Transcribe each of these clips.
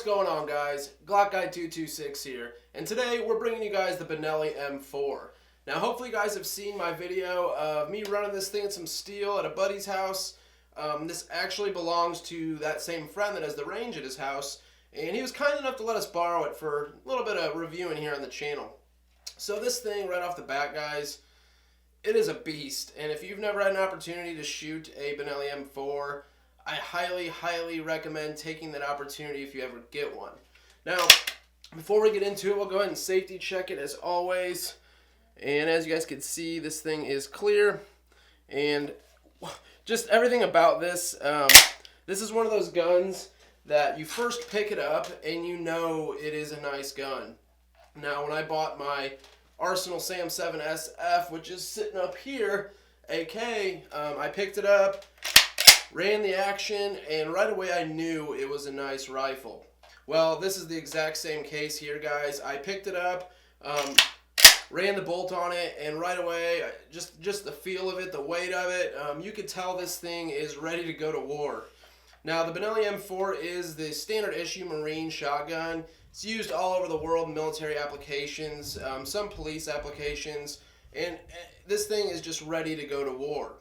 What's going on, guys? Glock Guy 226 here, and today we're bringing you guys the Benelli M4. Now, hopefully you guys have seen my video of me running this thing at some steel at a buddy's house. This actually belongs to that same friend that has the range at his house, and he was kind enough to let us borrow it for a little bit of reviewing here on the channel. So this thing, right off the bat, guys, it is a beast, and if you've never had an opportunity to shoot a Benelli M4, I highly recommend taking that opportunity if you ever get one. Now, before we get into it, we'll go ahead and safety check it as always. And as you guys can see, this thing is clear. And just everything about this, this is one of those guns that you first pick it up and you know it is a nice gun. Now, when I bought my Arsenal Sam 7 SF, which is sitting up here, AK, I picked it up, ran the action, and right away I knew it was a nice rifle. Well, this is the exact same case here, guys. I picked it up, ran the bolt on it, and right away, just the feel of it, the weight of it, you could tell this thing is ready to go to war. Now, the Benelli M4 is the standard issue Marine shotgun. It's used all over the world in military applications, some police applications, and this thing is just ready to go to war.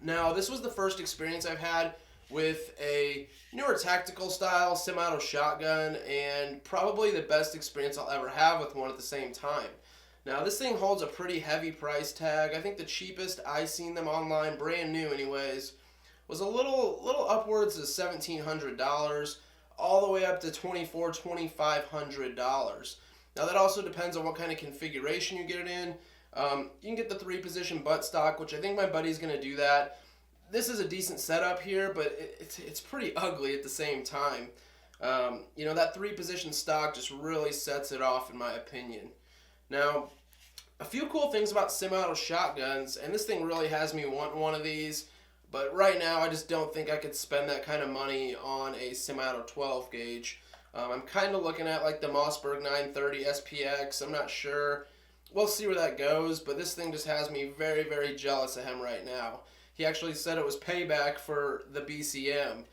Now, this was the first experience I've had with a newer tactical style semi-auto shotgun, and probably the best experience I'll ever have with one at the same time. Now, this thing holds a pretty heavy price tag. I think the cheapest I seen them online, brand new anyways, was a little upwards of $1,700, all the way up to $2,400, $2,500. Now, that also depends on what kind of configuration you get it in. You can get the 3-position buttstock, which I think my buddy's going to do that. This is a decent setup here, but it's pretty ugly at the same time. You know, that 3-position stock just really sets it off, in my opinion. Now, a few cool things about semi-auto shotguns, and this thing really has me wanting one of these, but right now I just don't think I could spend that kind of money on a semi-auto 12 gauge. I'm kind of looking at like the Mossberg 930 SPX. I'm not sure. We'll see where that goes, but this thing just has me very jealous of him right now. He actually said it was payback for the BCM.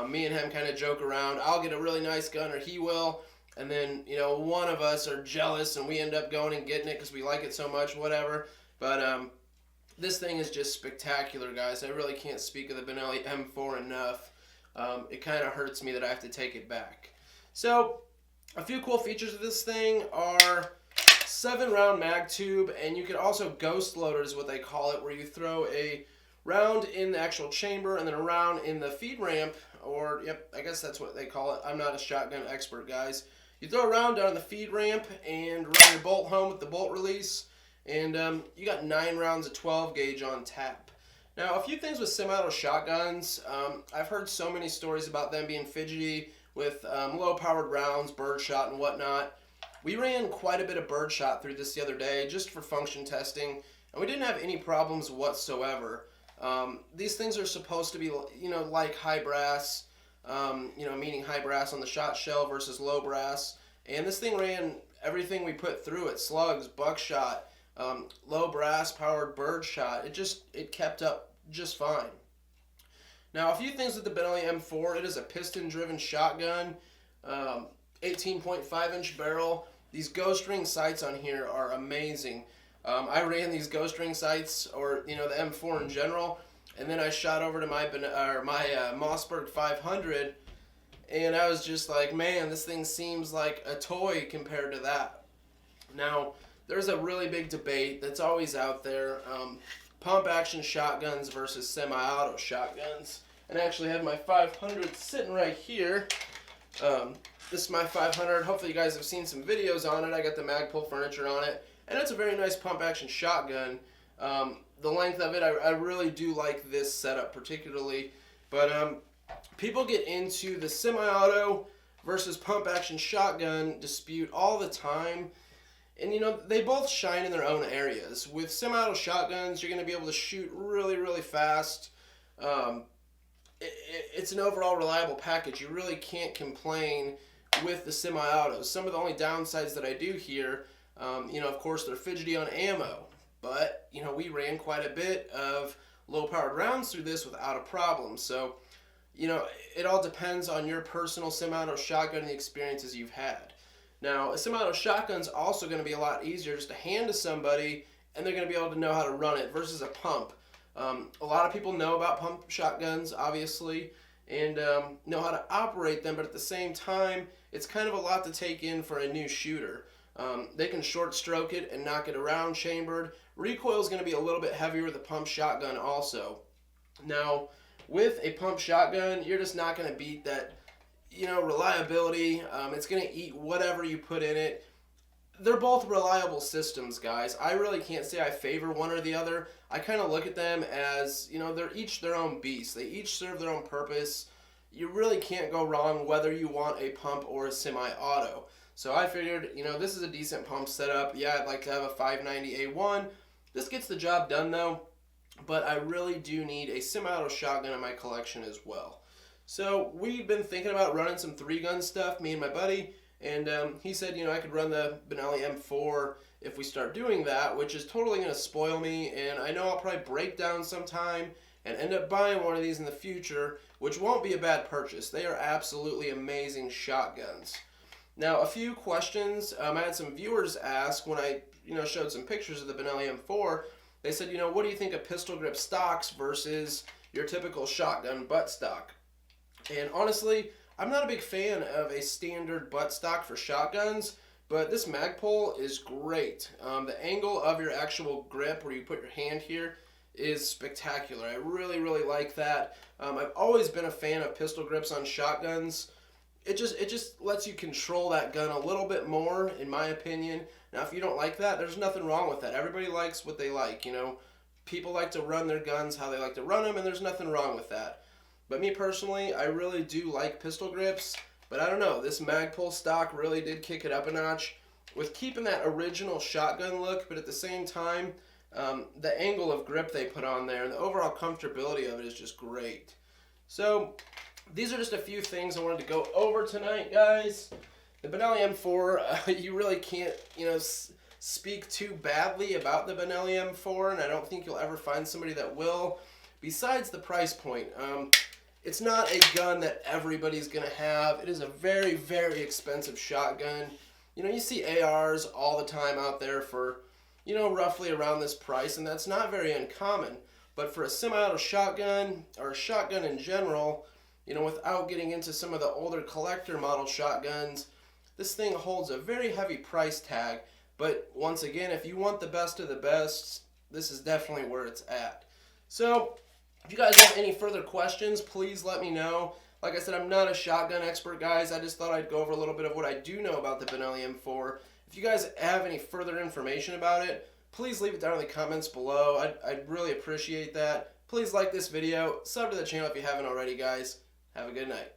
Me and him kind of joke around. I'll get a really nice gun, or he will, and then, you know, one of us are jealous and we end up going and getting it because we like it so much, whatever. But this thing is just spectacular, guys. I really can't speak of the Benelli M4 enough. It kind of hurts me that I have to take it back. So, a few cool features of this thing are 7-round mag tube, and you can also ghost load it is what they call it, where you throw a round in the actual chamber and then a round in the feed ramp, or, yep, I guess that's what they call it. I'm not a shotgun expert, guys. You throw a round down the feed ramp and run your bolt home with the bolt release, and you got 9 rounds of 12 gauge on tap. Now, a few things with semi-auto shotguns. I've heard so many stories about them being fidgety with low-powered rounds, birdshot, and whatnot. We ran quite a bit of birdshot through this the other day just for function testing, and we didn't have any problems whatsoever. These things are supposed to be, you know, like high brass, you know, meaning high brass on the shot shell versus low brass. And this thing ran everything we put through it: slugs, buckshot, low brass powered birdshot. It kept up just fine. Now, a few things with the Benelli M4. It is a piston-driven shotgun. 18.5-inch barrel. These ghost ring sights on here are amazing. I ran these ghost ring sights, or, you know, the M4 in general, and then I shot over to my Mossberg 500, and I was just like, man, this thing seems like a toy compared to that. Now, there's a really big debate that's always out there, pump action shotguns versus semi-auto shotguns. And I actually have my 500 sitting right here. This is my 500. Hopefully you guys have seen some videos on it. I got the Magpul furniture on it, and it's a very nice pump action shotgun. The length of it, I really do like this setup particularly, but people get into the semi-auto versus pump action shotgun dispute all the time, and you know, they both shine in their own areas. With semi-auto shotguns, you're going to be able to shoot really fast. It's an overall reliable package. You really can't complain with the semi-autos. Some of the only downsides that I do here, you know, of course, they're fidgety on ammo. But, you know, we ran quite a bit of low-powered rounds through this without a problem. So, you know, it all depends on your personal semi-auto shotgun and the experiences you've had. Now, a semi-auto shotgun is also going to be a lot easier just to hand to somebody, and they're going to be able to know how to run it versus a pump. A lot of people know about pump shotguns, obviously, and know how to operate them, but at the same time, it's kind of a lot to take in for a new shooter. They can short stroke it and knock it around chambered. Recoil is going to be a little bit heavier with a pump shotgun also. Now, with a pump shotgun, you're just not going to beat that, you know, reliability. It's going to eat whatever you put in it. They're both reliable systems, guys. I really can't say I favor one or the other. I kind of look at them as, you know, they're each their own beast. They each serve their own purpose. You really can't go wrong whether you want a pump or a semi-auto. So I figured, you know, this is a decent pump setup. Yeah, I'd like to have a 590A1. This gets the job done, though. But I really do need a semi-auto shotgun in my collection as well. So we've been thinking about running some 3-gun stuff, me and my buddy. And he said, you know, I could run the Benelli M4 if we start doing that, which is totally going to spoil me. And I know I'll probably break down sometime and end up buying one of these in the future, which won't be a bad purchase. They are absolutely amazing shotguns. Now, a few questions. I had some viewers ask when I, you know, showed some pictures of the Benelli M4. They said, you know, what do you think of pistol grip stocks versus your typical shotgun butt stock? And honestly, I'm not a big fan of a standard butt stock for shotguns, but this Magpul is great. The angle of your actual grip, where you put your hand here, is spectacular. I really, really like that. I've always been a fan of pistol grips on shotguns. It just lets you control that gun a little bit more, in my opinion. Now, if you don't like that, there's nothing wrong with that. Everybody likes what they like, you know. People like to run their guns how they like to run them, and there's nothing wrong with that. But me personally, I really do like pistol grips. But I don't know, this Magpul stock really did kick it up a notch with keeping that original shotgun look, but at the same time, the angle of grip they put on there and the overall comfortability of it is just great. So these are just a few things I wanted to go over tonight, guys. The Benelli M4, you really can't, you know, speak too badly about the Benelli M4, and I don't think you'll ever find somebody that will. Besides the price point, it's not a gun that everybody's going to have. It is a very, very expensive shotgun. You know, you see ARs all the time out there for, you know, roughly around this price, and that's not very uncommon. But for a semi-auto shotgun, or a shotgun in general, you know, without getting into some of the older collector model shotguns, this thing holds a very heavy price tag. But once again, if you want the best of the best, this is definitely where it's at. So if you guys have any further questions, please let me know. Like I said, I'm not a shotgun expert, guys. I just thought I'd go over a little bit of what I do know about the Benelli M4. If you guys have any further information about it, please leave it down in the comments below. I'd really appreciate that. Please like this video. Sub to the channel if you haven't already, guys. Have a good night.